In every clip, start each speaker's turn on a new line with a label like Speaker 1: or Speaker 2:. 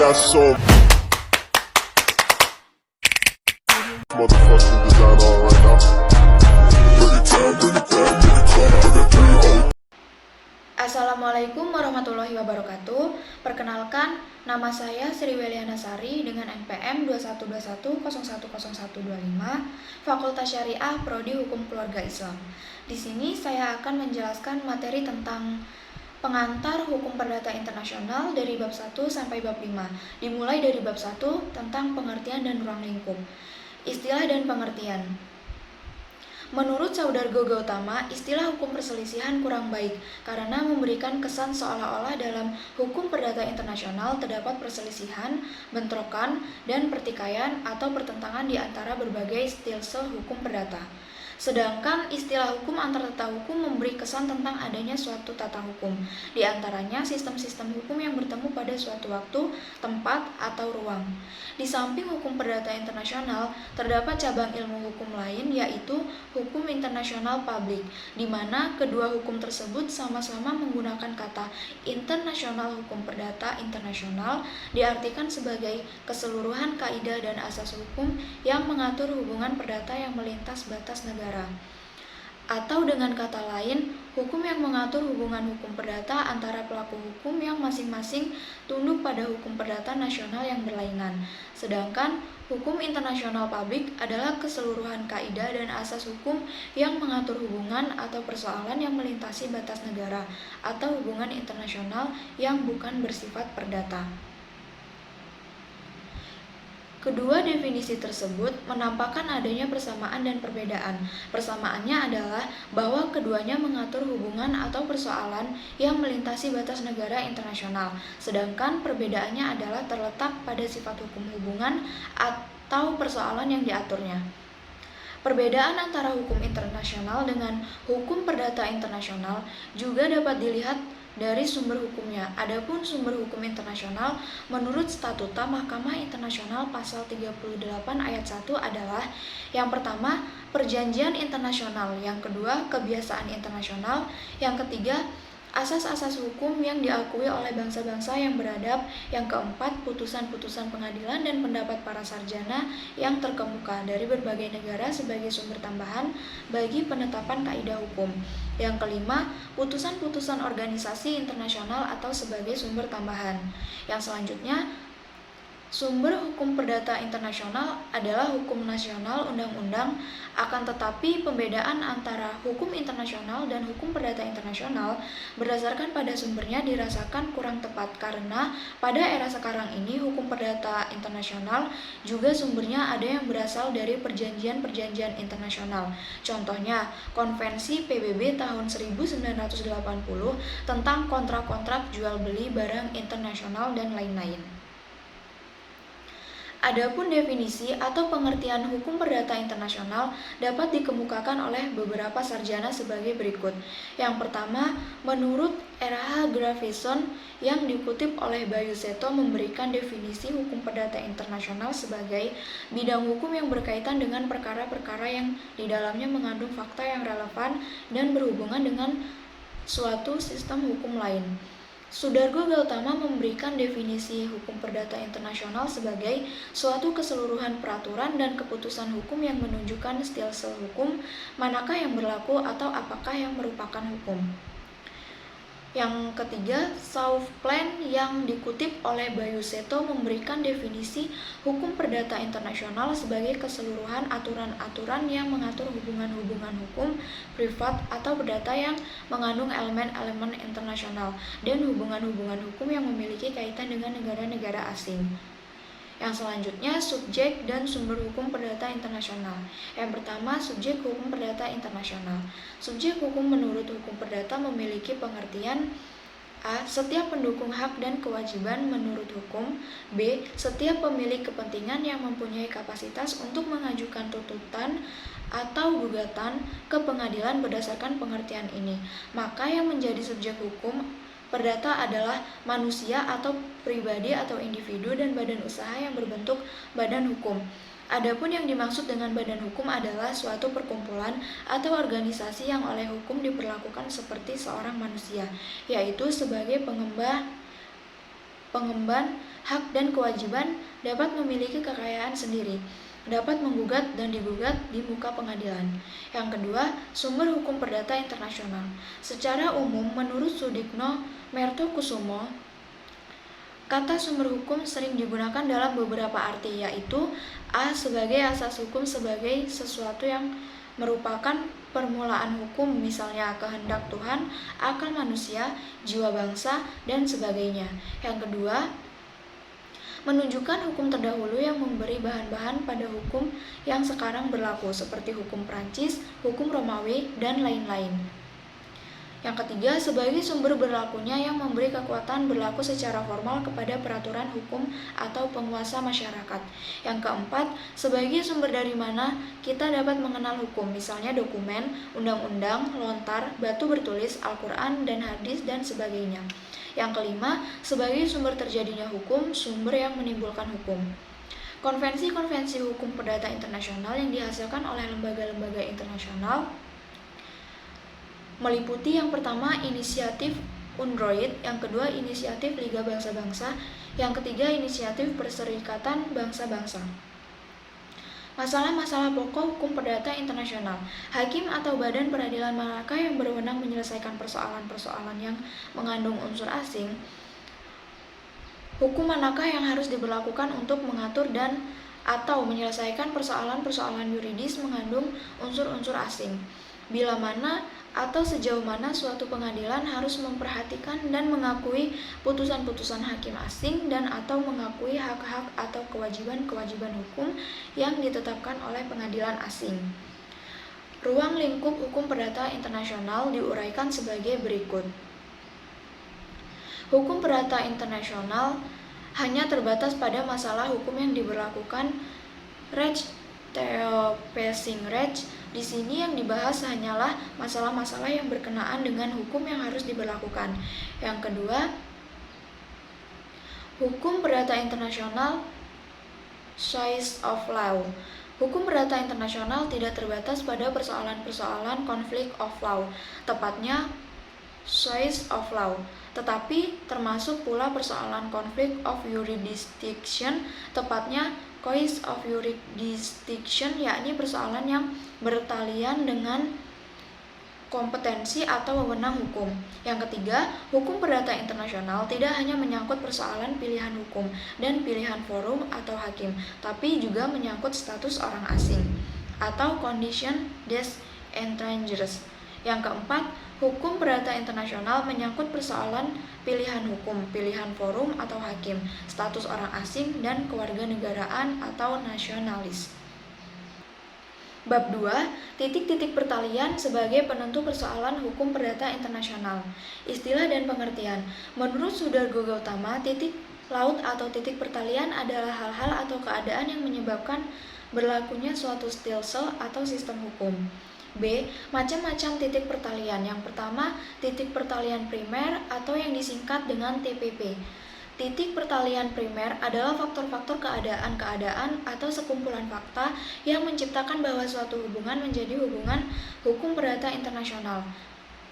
Speaker 1: got so motherfucking design on right now. Bring it down, bring it down, bring it down. I got 3
Speaker 2: Assalamualaikum warahmatullahi wabarakatuh. Perkenalkan, nama saya Sri Weliana Sari dengan NPM 2121010125, Fakultas Syariah Prodi Hukum Keluarga Islam. Di sini saya akan menjelaskan materi tentang pengantar hukum perdata internasional dari bab 1 sampai bab 5. Dimulai dari bab 1 tentang pengertian dan ruang lingkup. Istilah dan pengertian. Menurut Saudargo Gautama, istilah hukum perselisihan kurang baik karena memberikan kesan seolah-olah dalam hukum perdata internasional terdapat perselisihan, bentrokan, dan pertikaian atau pertentangan di antara berbagai stilse hukum perdata. Sedangkan istilah hukum antar tata hukum memberi kesan tentang adanya suatu tata hukum, di antaranya sistem-sistem hukum yang bertemu pada suatu waktu, tempat, atau ruang. Di samping hukum perdata internasional, terdapat cabang ilmu hukum lain yaitu hukum internasional publik, di mana kedua hukum tersebut sama-sama menggunakan kata internasional. Hukum perdata internasional diartikan sebagai keseluruhan kaidah dan asas hukum yang mengatur hubungan perdata yang melintas batas negara. Atau dengan kata lain, hukum yang mengatur hubungan hukum perdata antara pelaku hukum yang masing-masing tunduk pada hukum perdata nasional yang berlainan. Sedangkan hukum internasional publik adalah keseluruhan kaidah dan asas hukum yang mengatur hubungan atau persoalan yang melintasi batas negara atau hubungan internasional yang bukan bersifat perdata. Kedua definisi tersebut menampakkan adanya persamaan dan perbedaan. Persamaannya adalah bahwa keduanya mengatur hubungan atau persoalan yang melintasi batas negara internasional, sedangkan perbedaannya adalah terletak pada sifat hukum hubungan atau persoalan yang diaturnya. Perbedaan antara hukum internasional dengan hukum perdata internasional juga dapat dilihat dari sumber hukumnya. Adapun sumber hukum internasional menurut Statuta Mahkamah Internasional pasal 38 ayat 1 adalah: yang pertama, perjanjian internasional; yang kedua, kebiasaan internasional; yang ketiga, asas-asas hukum yang diakui oleh bangsa-bangsa yang beradab; yang keempat, putusan-putusan pengadilan dan pendapat para sarjana yang terkemuka dari berbagai negara sebagai sumber tambahan bagi penetapan kaidah hukum; yang kelima, putusan-putusan organisasi internasional atau sebagai sumber tambahan. Yang selanjutnya, sumber hukum perdata internasional adalah hukum nasional, undang-undang. Akan tetapi pembedaan antara hukum internasional dan hukum perdata internasional berdasarkan pada sumbernya dirasakan kurang tepat karena pada era sekarang ini hukum perdata internasional juga sumbernya ada yang berasal dari perjanjian-perjanjian internasional. Contohnya, Konvensi PBB tahun 1980 tentang kontrak-kontrak jual beli barang internasional dan lain-lain. Adapun definisi atau pengertian hukum perdata internasional dapat dikemukakan oleh beberapa sarjana sebagai berikut. Yang pertama, menurut R.H. Grafison yang dikutip oleh Bayu Seto memberikan definisi hukum perdata internasional sebagai bidang hukum yang berkaitan dengan perkara-perkara yang di dalamnya mengandung fakta yang relevan dan berhubungan dengan suatu sistem hukum lain. Sudargo Gautama memberikan definisi hukum perdata internasional sebagai suatu keseluruhan peraturan dan keputusan hukum yang menunjukkan stilse hukum, manakah yang berlaku atau apakah yang merupakan hukum. Yang ketiga, Southplan yang dikutip oleh Bayu Seto memberikan definisi hukum perdata internasional sebagai keseluruhan aturan-aturan yang mengatur hubungan-hubungan hukum privat atau perdata yang mengandung elemen-elemen internasional dan hubungan-hubungan hukum yang memiliki kaitan dengan negara-negara asing. Yang selanjutnya, subjek dan sumber hukum perdata internasional. Yang pertama, subjek hukum perdata internasional. Subjek hukum menurut hukum perdata memiliki pengertian: A. Setiap pendukung hak dan kewajiban menurut hukum. B. Setiap pemilik kepentingan yang mempunyai kapasitas untuk mengajukan tuntutan atau gugatan ke pengadilan berdasarkan pengertian ini. Maka yang menjadi subjek hukum perdata adalah manusia atau pribadi atau individu dan badan usaha yang berbentuk badan hukum. Adapun yang dimaksud dengan badan hukum adalah suatu perkumpulan atau organisasi yang oleh hukum diperlakukan seperti seorang manusia, yaitu sebagai pengemban hak dan kewajiban dapat memiliki kekayaan sendiri, dapat menggugat dan digugat di muka pengadilan. Yang kedua, sumber hukum perdata internasional. Secara umum, menurut Sudikno Mertokusumo, kata sumber hukum sering digunakan dalam beberapa arti, yaitu A. sebagai asas hukum sebagai sesuatu yang merupakan permulaan hukum, misalnya kehendak Tuhan, akal manusia, jiwa bangsa, dan sebagainya. Yang kedua, menunjukkan hukum terdahulu yang memberi bahan-bahan pada hukum yang sekarang berlaku, seperti hukum Prancis, hukum Romawi, dan lain-lain. Yang ketiga, sebagai sumber berlakunya yang memberi kekuatan berlaku secara formal kepada peraturan hukum atau penguasa masyarakat. Yang keempat, sebagai sumber dari mana kita dapat mengenal hukum, misalnya dokumen, undang-undang, lontar, batu bertulis, Al-Quran, dan hadis, dan sebagainya. Yang kelima, sebagai sumber terjadinya hukum, sumber yang menimbulkan hukum. Konvensi-konvensi hukum perdata internasional yang dihasilkan oleh lembaga-lembaga internasional meliputi yang pertama inisiatif UNDROID, yang kedua inisiatif Liga Bangsa-Bangsa, yang ketiga inisiatif Perserikatan Bangsa-Bangsa. Masalah-masalah pokok hukum perdata internasional. Hakim atau badan peradilan manakah yang berwenang menyelesaikan persoalan-persoalan yang mengandung unsur asing? Hukum manakah yang harus diberlakukan untuk mengatur dan atau menyelesaikan persoalan-persoalan yuridis mengandung unsur-unsur asing? Bila mana atau sejauh mana suatu pengadilan harus memperhatikan dan mengakui putusan-putusan hakim asing dan atau mengakui hak-hak atau kewajiban-kewajiban hukum yang ditetapkan oleh pengadilan asing. Ruang lingkup hukum perdata internasional diuraikan sebagai berikut. Hukum perdata internasional hanya terbatas pada masalah hukum yang diberlakukan Recht Theophesing Recht. Di sini yang dibahas hanyalah masalah-masalah yang berkenaan dengan hukum yang harus diberlakukan. Yang kedua, hukum perdata internasional choice of law. Hukum perdata internasional tidak terbatas pada persoalan-persoalan konflik of law, tepatnya choice of law, tetapi termasuk pula persoalan konflik of jurisdiction, tepatnya choice of jurisdiction, yakni persoalan yang bertalian dengan kompetensi atau wewenang hukum. Yang ketiga, hukum perdata internasional tidak hanya menyangkut persoalan pilihan hukum dan pilihan forum atau hakim, tapi juga menyangkut status orang asing atau condition des étrangers. Yang keempat, hukum perdata internasional menyangkut persoalan pilihan hukum, pilihan forum atau hakim, status orang asing, dan kewarganegaraan atau nasionalis. Bab 2, titik-titik pertalian sebagai penentu persoalan hukum perdata internasional. Istilah dan pengertian. Menurut Sudargo Gautama, titik laut atau titik pertalian adalah hal-hal atau keadaan yang menyebabkan berlakunya suatu stelsel atau sistem hukum. B. Macam-macam titik pertalian. Yang pertama, titik pertalian primer atau yang disingkat dengan TPP. Titik pertalian primer adalah faktor-faktor keadaan-keadaan atau sekumpulan fakta yang menciptakan bahwa suatu hubungan menjadi hubungan hukum perdata internasional.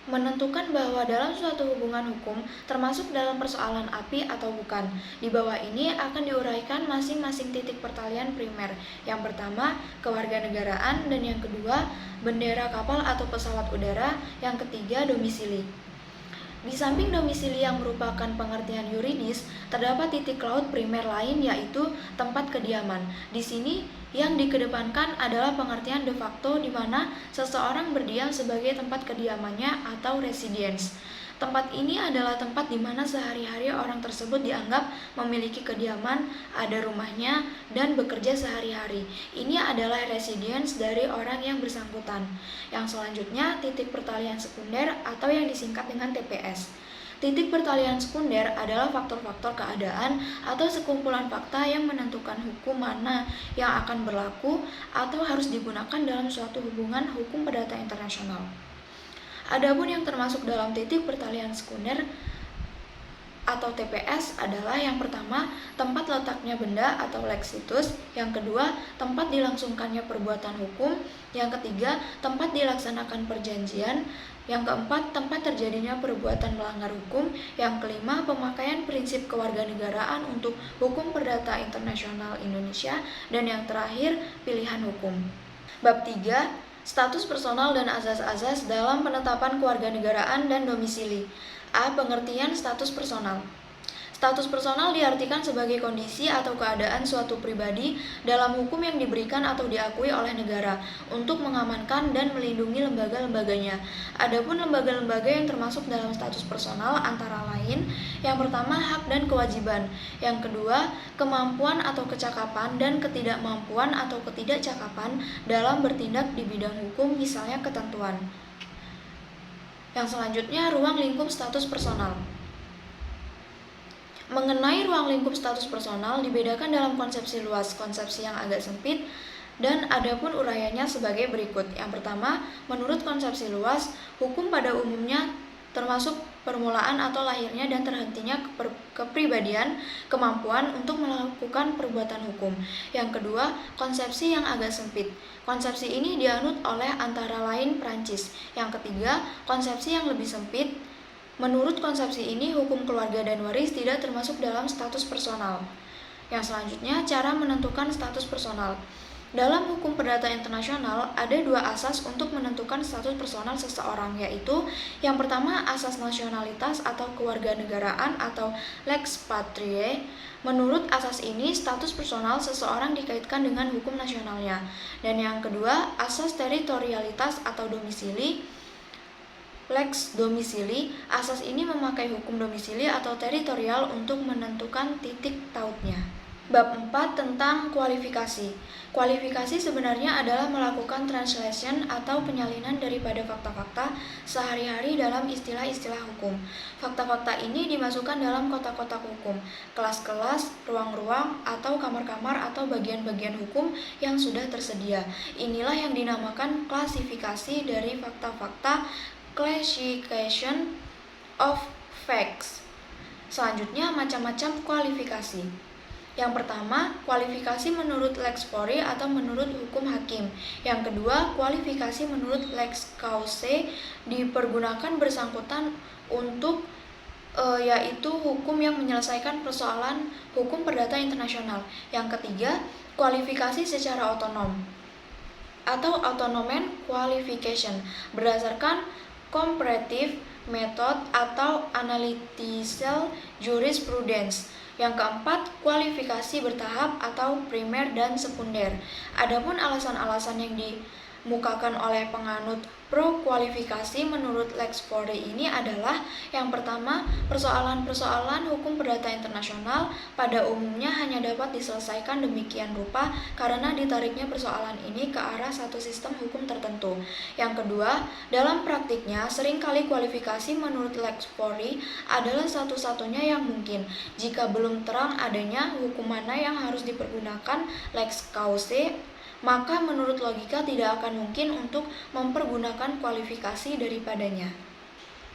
Speaker 2: Menentukan bahwa dalam suatu hubungan hukum termasuk dalam persoalan api atau bukan. Di bawah ini akan diuraikan masing-masing titik pertalian primer. Yang pertama, kewarganegaraan, dan yang kedua, bendera kapal atau pesawat udara, yang ketiga, domisili. Di samping domisili yang merupakan pengertian yuridis, terdapat titik laut primer lain, yaitu tempat kediaman. Di sini yang dikedepankan adalah pengertian de facto, di mana seseorang berdiam sebagai tempat kediamannya atau residence. Tempat ini adalah tempat di mana sehari-hari orang tersebut dianggap memiliki kediaman, ada rumahnya, dan bekerja sehari-hari. Ini adalah residence dari orang yang bersangkutan. Yang selanjutnya, titik pertalian sekunder atau yang disingkat dengan TPS. Titik pertalian sekunder adalah faktor-faktor keadaan atau sekumpulan fakta yang menentukan hukum mana yang akan berlaku atau harus digunakan dalam suatu hubungan hukum perdata internasional. Adapun yang termasuk dalam titik pertalian sekunder atau TPS adalah yang pertama, tempat letaknya benda atau lex situs, yang kedua, tempat dilangsungkannya perbuatan hukum, yang ketiga, tempat dilaksanakan perjanjian, yang keempat, tempat terjadinya perbuatan melanggar hukum, yang kelima, pemakaian prinsip kewarganegaraan untuk hukum perdata internasional Indonesia, dan yang terakhir, pilihan hukum. Bab 3, status personal dan azas-azas dalam penetapan kewarganegaraan dan domisili. A. Pengertian status personal. Status personal diartikan sebagai kondisi atau keadaan suatu pribadi dalam hukum yang diberikan atau diakui oleh negara untuk mengamankan dan melindungi lembaga-lembaganya. Adapun lembaga-lembaga yang termasuk dalam status personal antara lain, yang pertama hak dan kewajiban, yang kedua kemampuan atau kecakapan dan ketidakmampuan atau ketidakcakapan dalam bertindak di bidang hukum, misalnya ketentuan. Yang selanjutnya, ruang lingkup status personal. Mengenai ruang lingkup status personal dibedakan dalam konsepsi luas, konsepsi yang agak sempit, dan adapun uraiannya sebagai berikut. Yang pertama, menurut konsepsi luas, hukum pada umumnya termasuk permulaan atau lahirnya dan terhentinya kepribadian, kemampuan untuk melakukan perbuatan hukum. Yang kedua, konsepsi yang agak sempit. Konsepsi ini dianut oleh antara lain Prancis. Yang ketiga, konsepsi yang lebih sempit. Menurut konsepsi ini, hukum keluarga dan waris tidak termasuk dalam status personal. Yang selanjutnya, cara menentukan status personal. Dalam hukum perdata internasional, ada dua asas untuk menentukan status personal seseorang, yaitu yang pertama, asas nasionalitas atau kewarganegaraan atau lex patriae. Menurut asas ini, status personal seseorang dikaitkan dengan hukum nasionalnya. Dan yang kedua, asas teritorialitas atau domisili. Lex domisili, asas ini memakai hukum domisili atau teritorial untuk menentukan titik tautnya. Bab 4 tentang kualifikasi. Kualifikasi sebenarnya adalah melakukan translation atau penyalinan daripada fakta-fakta sehari-hari dalam istilah-istilah hukum. Fakta-fakta ini dimasukkan dalam kotak-kotak hukum, kelas-kelas, ruang-ruang, atau kamar-kamar atau bagian-bagian hukum yang sudah tersedia. Inilah yang dinamakan klasifikasi dari fakta-fakta, classification of facts. Selanjutnya, macam-macam kualifikasi. Yang pertama, kualifikasi menurut lex fori atau menurut hukum hakim. Yang kedua, kualifikasi menurut lex causae dipergunakan bersangkutan untuk yaitu hukum yang menyelesaikan persoalan hukum perdata internasional. Yang ketiga, kualifikasi secara otonom atau autonomous qualification berdasarkan comparative method atau analytical jurisprudence. Yang keempat, kualifikasi bertahap atau primer dan sekunder. Adapun alasan-alasan yang dimukakan oleh penganut pro kualifikasi menurut lex fori ini adalah yang pertama, persoalan-persoalan hukum perdata internasional pada umumnya hanya dapat diselesaikan demikian rupa karena ditariknya persoalan ini ke arah satu sistem hukum tertentu. Yang kedua, dalam praktiknya seringkali kualifikasi menurut lex fori adalah satu-satunya yang mungkin. Jika belum terang adanya hukum mana yang harus dipergunakan lex causae, maka menurut logika tidak akan mungkin untuk mempergunakan kualifikasi daripadanya.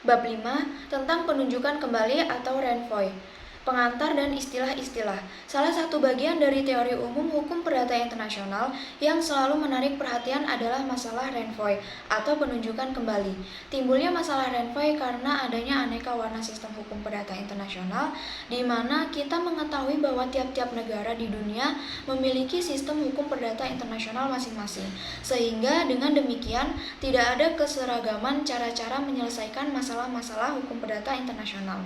Speaker 2: Bab 5 tentang penunjukan kembali atau renvoi. Pengantar dan istilah-istilah. Salah satu bagian dari teori umum hukum perdata internasional yang selalu menarik perhatian adalah masalah renvoi atau penunjukan kembali. Timbulnya masalah renvoi karena adanya aneka warna sistem hukum perdata internasional, di mana kita mengetahui bahwa tiap-tiap negara di dunia memiliki sistem hukum perdata internasional masing-masing. Sehingga dengan demikian tidak ada keseragaman cara-cara menyelesaikan masalah-masalah hukum perdata internasional.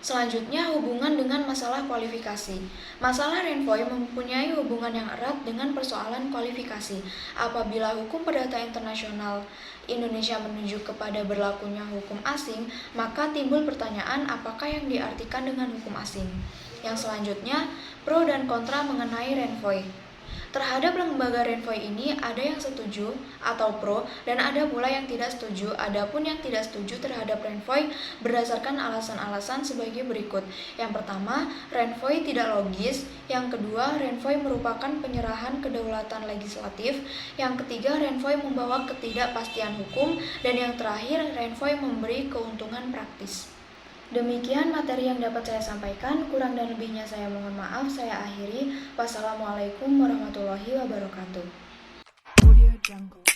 Speaker 2: Selanjutnya, hubungan dengan masalah kualifikasi. Masalah renvoi mempunyai hubungan yang erat dengan persoalan kualifikasi. Apabila hukum perdata internasional Indonesia menuju kepada berlakunya hukum asing, maka timbul pertanyaan apakah yang diartikan dengan hukum asing. Yang selanjutnya, pro dan kontra mengenai renvoi. Terhadap lembaga renvoi ini ada yang setuju atau pro dan ada pula yang tidak setuju. Adapun yang tidak setuju terhadap renvoi berdasarkan alasan-alasan sebagai berikut. Yang pertama, renvoi tidak logis. Yang kedua, renvoi merupakan penyerahan kedaulatan legislatif. Yang ketiga, renvoi membawa ketidakpastian hukum. Dan yang terakhir, renvoi memberi keuntungan praktis. Demikian materi yang dapat saya sampaikan, kurang dan lebihnya saya mohon maaf, saya akhiri. Wassalamualaikum warahmatullahi wabarakatuh.
Speaker 3: Audio Jungle.